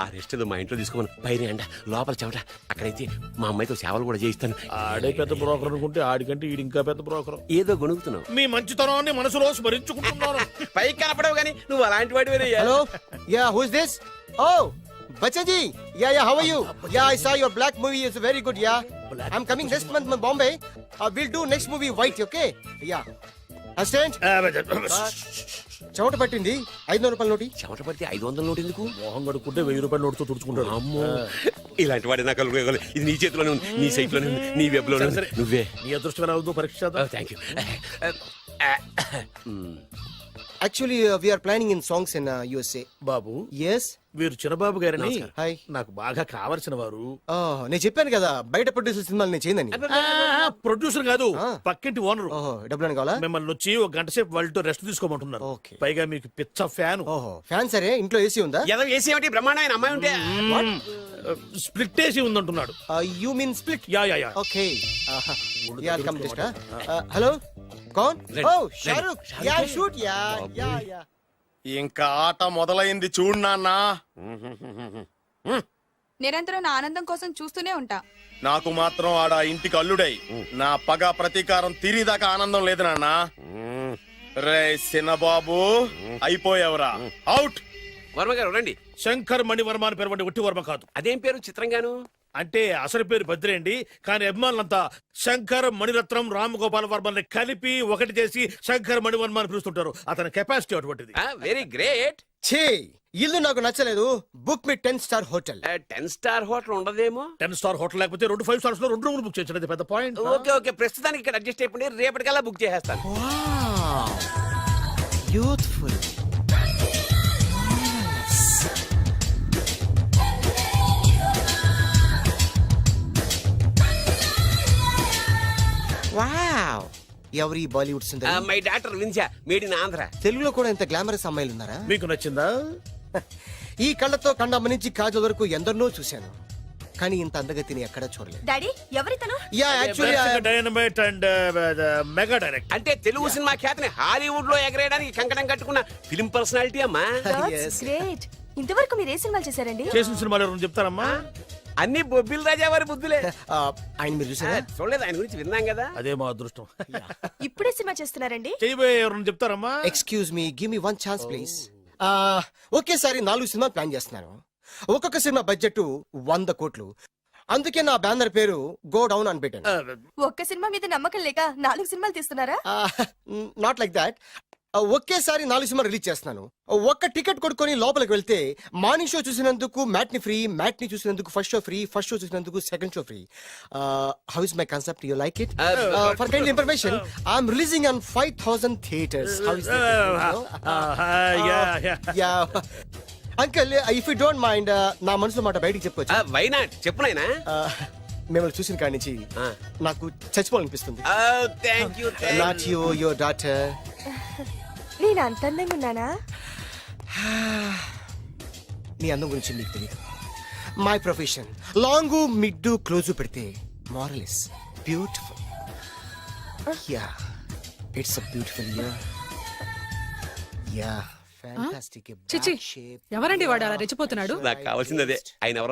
ఆ రెస్ట్ ఏదో మా ఇంట్లో తీసుకోమని. పైన అంట, లోపల చెమట. అక్కడైతే మా అమ్మాయితో సేవలు కూడా చేయిస్తాను. ఆడే పెద్ద బ్రోకర్ అనుకుంటే ఆడికంటే ఈడు ఇంకా పెద్ద బ్రోకర్. ఏదో గొణుగుతున్నావు. మీ మంచితనాన్ని మనసులో స్మరించుకుంటున్నాను. పైకి కనపడవు కానీ నువ్వు అలాంటి వాడి. Hello, yeah who is this? Oh Bachchan ji, yeah, how are you? Yeah, I saw your black movie. It's very good, yeah. I'm coming next month in Bombay. We'll do next movie White, okay? Yeah. Assistant? చెమట పట్టింది. 500 రూపాయల నోటి. చెమట పడితే 500 note ఎందుకు? మోహం కడుక్కుంటే 1000 రూపాయల నోటుతో తుడుచుకుంటాడు. అమ్మో, ఇలాంటి వాడి నాకు అల్లుడు. ఇది నీ చేతిలోనే ఉంది, నీ సైట్ లోనే ఉంది, నీ వెబ్ లోనే ఉంది. నువ్వే నీ అదృష్టం ఎలా ఉందో పరీక్ష చేద్దాం. Thank you. Actually, we are planning in songs in USA. Babu, Yes? వీరు చిన్నబాబు గారని హాయ్. నాకు బాగా కావలసిన వారు. నేను చెప్పాను కదా బయట ప్రొడ్యూసర్ సినిమాలు నేను చేయదని. ప్రొడ్యూసర్ కాదు, పక్కింటి ఓనర్. డబ్బులు కావాలా? మిమ్మల్ని వచ్చి ఒక గంట సేపు వాళ్ళతో రెస్ట్ తీసుకోమంటున్నారు. పైగా మీకు పిచ్చ ఫ్యాన్. ఫ్యాన్ సరే, ఇంట్లో ఏసీ ఉందా? ఏదో ఏసీ ఏమిటి బ్రహ్మాండమైన అమ్మాయి ఉంటే స్ప్లిట్ ఏసీ ఉందంటున్నాడు. You mean split? Yeah yeah yeah. Okay. Hello, కౌన్? Oh Shahrukh. Yeah shoot. Yeah yeah yeah. ఇంకా ఆట మొదలైంది చూడు నాన్న. నిరంతరం నా ఆనందం కోసం చూస్తూనే ఉంటా. నాకు మాత్రం ఆడ ఇంటికి అల్లుడై నా పగ ప్రతీకారం తీరిదాకా ఆనందం లేదు నాన్న. రే సినబాబు, అయిపోయావురా, అవుట్. వర్మ గారు రండి. శంకర్ మణివర్మ అని పేరు, ఒట్టి వర్మ కాదు. అదేం పేరు చిత్రంగాను? అంటే అసలు పేరు బద్రి అండి, కానీ అభిమానులంతా శంకర్ మణిరత్నం రామగోపాల్ వర్మని కలిపి ఒకటి చేసి శంకర్ మణివర్మ అని పిలుస్తుంటారు. అతని కెపాసిటీ అటువంటిది. Very great. ఛీ, ఇల్లు నాకు నచ్చలేదు. బుక్ మీ 10 స్టార్ హోటల్. 10 స్టార్ హోటల్ ఉండదేమో. 10 స్టార్ హోటల్ లేకపోతే 2 5 స్టార్స్ లో 2 రూములు బుక్ చేయొచ్చు. పెద్ద పాయింట్. ఓకే ఓకే, ప్రస్తుతానికి ఇక్కడ అడ్జస్ట్ అయిపోయి రేపటికల్లా బుక్ చేసేస్తాను. బ్యూటిఫుల్. వావ్, ఎవరి బాలీవుడ్ సుందరి? My doctor Vinsa, made in Andhra. తెలుగులో కూడా ఇంత గ్లామరస్ అమ్మాయిలు ఉన్నారా? మీకు నచ్చిందా? ఈ కళ్ళతో కండమ్మ నుంచి కాజల్ వరకు ఎందరినో చూశాను, కానీ ఇంత అందగతిని ఎక్కడా చూడలేదు. డాడీ ఎవరితను? Yeah actually dynamite and mega direct. అంటే తెలుగు సినిమా ఖ్యాతిని హాలీవుడ్ లో ఎగరేయడానికి కంకణం కట్టుకున్న ఫిలిం పర్సనాలిటీ అమ్మా. గ్రేట్. ఇంతవరకు మీరు ఏ సినిమాలు చేశారండి? చేసిన సినిమాలు ఎవరు చెప్తారమ్మా? అన్ని బొబ్బిల్ రాజా వారి బుద్ధులే. ఆయన మీరు చూసారా? చూడలేదు, ఆయన గురించి విన్నాం కదా. అదే మా అదృష్టం. ఇప్పుడే సినిమా చేస్తున్నారండి? చేయబోయే ఎవరు చెప్తారమ్మా? Excuse me, give me 1 chance please. ఒకేసారి 4 సినిమా ప్లాన్ చేస్తున్నాను. ఒక్కొక్క సినిమా బడ్జెట్ 100 కోట్లు. అందుకే నా బ్యానర్ పేరు గో డౌన్ అని పెట్టాను. ఒక్క సినిమా మీద నమ్మకం లేక 4 సినిమాలు తీస్తున్నారా? Not like that. ఒకేసారి 4 సినిమా రిలీజ్ చేస్తున్నాను. ఒక్క టికెట్ కొనుక్కొని లోపలికి వెళ్తే మార్నింగ్ షో చూసినందుకు మ్యాట్ని ఫ్రీ, మ్యాట్ని చూసినందుకు first show free, first show చూసినందుకు second show free. How is my concept? You like it? For kind information, I'm releasing on 5000 theatres. How is that? Uncle, if you don't mind, నా మనసులో మాట బయటికి చెప్పుకోవచ్చు? Why not, చెప్పు నాయనా. మిమ్మల్ని చూసిన కాడి నుంచి నాకు చచ్చిపోవాలనిపిస్తుంది. Thank you. Not you, your daughter. నేను అంత అందంగా ఉన్నానా? నీ అందం గురించి నీకు తెలియదు. My profession long mid close పెడితే moral is beautiful. Yeah, it's a beautiful year. Yeah, fantastic. చిచి, ఎవరండి వాడు అలా రెచ్చిపోతున్నాడు? నాకు కావాల్సింది అదే. ఆయన ఎవరో